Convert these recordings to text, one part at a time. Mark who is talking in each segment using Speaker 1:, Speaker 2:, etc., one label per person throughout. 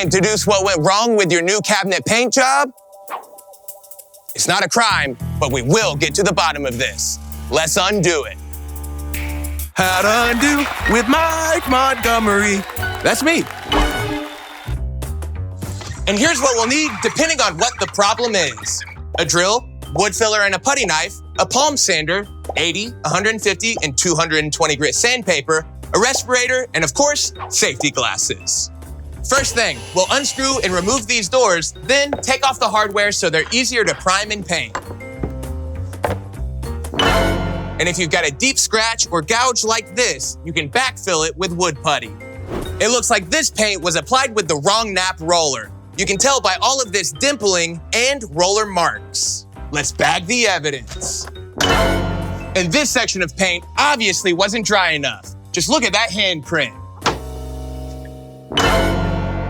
Speaker 1: Can't deduce what went wrong with your new cabinet paint job? It's not a crime, but we will get to the bottom of this. Let's undo it.
Speaker 2: How to undo with Mike Montgomery. That's me.
Speaker 1: And here's what we'll need depending on what the problem is. A drill, wood filler and a putty knife, a palm sander, 80, 150, and 220 grit sandpaper, a respirator, and of course, safety glasses. First thing, we'll unscrew and remove these doors, then take off the hardware so they're easier to prime and paint. And if you've got a deep scratch or gouge like this, you can backfill it with wood putty. It looks like this paint was applied with the wrong nap roller. You can tell by all of this dimpling and roller marks. Let's bag the evidence. And this section of paint obviously wasn't dry enough. Just look at that handprint.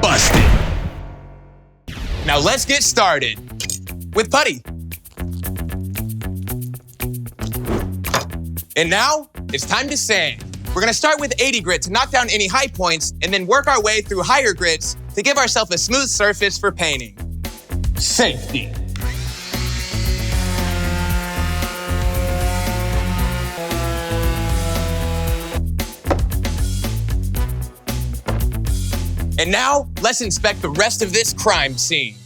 Speaker 1: Busted. Now let's get started with putty. And now it's time to sand. We're gonna start with 80 grit to knock down any high points and then work our way through higher grits to give ourselves a smooth surface for painting. Safety. And now, let's inspect the rest of this crime scene.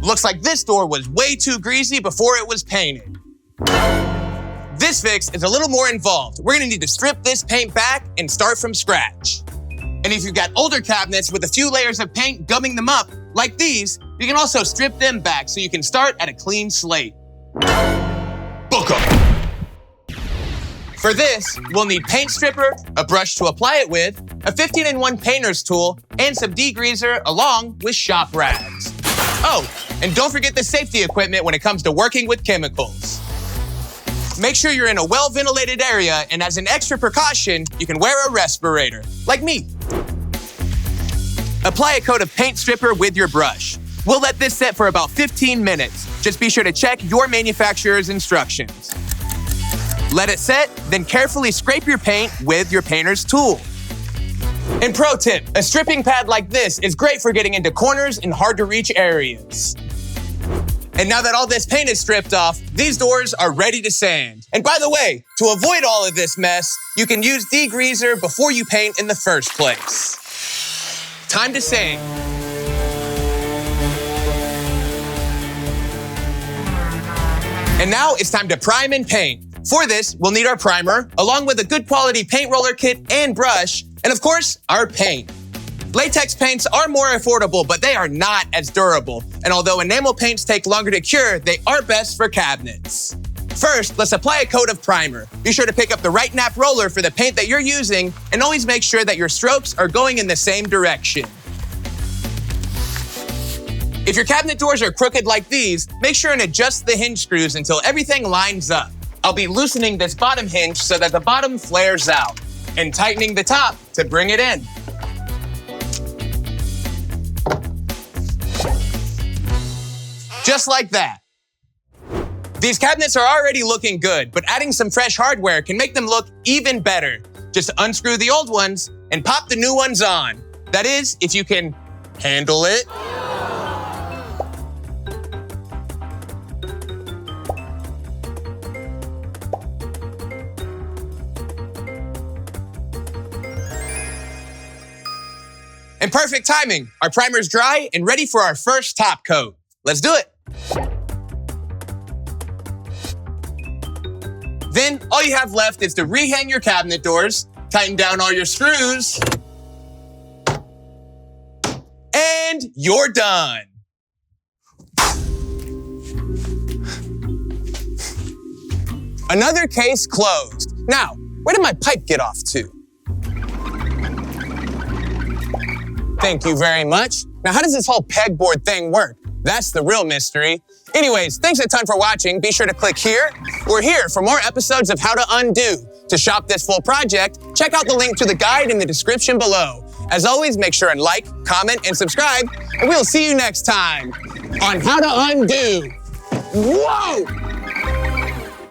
Speaker 1: Looks like this door was way too greasy before it was painted. This fix is a little more involved. We're gonna need to strip this paint back and start from scratch. And if you've got older cabinets with a few layers of paint gumming them up, like these, you can also strip them back so you can start at a clean slate. Book 'em. For this, we'll need paint stripper, a brush to apply it with, a 15-in-1 painter's tool, and some degreaser along with shop rags. Oh, and don't forget the safety equipment when it comes to working with chemicals. Make sure you're in a well-ventilated area, and as an extra precaution, you can wear a respirator, like me. Apply a coat of paint stripper with your brush. We'll let this set for about 15 minutes. Just be sure to check your manufacturer's instructions. Let it set, then carefully scrape your paint with your painter's tool. And pro tip, a stripping pad like this is great for getting into corners and hard to reach areas. And now that all this paint is stripped off, these doors are ready to sand. And by the way, to avoid all of this mess, you can use degreaser before you paint in the first place. Time to sand. And now it's time to prime and paint. For this, we'll need our primer, along with a good quality paint roller kit and brush, and of course, our paint. Latex paints are more affordable, but they are not as durable. And although enamel paints take longer to cure, they are best for cabinets. First, let's apply a coat of primer. Be sure to pick up the right nap roller for the paint that you're using, and always make sure that your strokes are going in the same direction. If your cabinet doors are crooked like these, make sure and adjust the hinge screws until everything lines up. I'll be loosening this bottom hinge so that the bottom flares out, and tightening the top to bring it in. Just like that. These cabinets are already looking good, but adding some fresh hardware can make them look even better. Just unscrew the old ones and pop the new ones on. That is, if you can handle it. And perfect timing. Our primer's dry and ready for our first top coat. Let's do it. Then all you have left is to rehang your cabinet doors, tighten down all your screws, and you're done. Another case closed. Now, where did my pipe get off to? Thank you very much. Now, how does this whole pegboard thing work? That's the real mystery. Anyways, thanks a ton for watching. Be sure to click here or here for more episodes of How to Undo. To shop this full project, check out the link to the guide in the description below. As always, make sure and like, comment, and subscribe, and we'll see you next time. on how to undo. Whoa!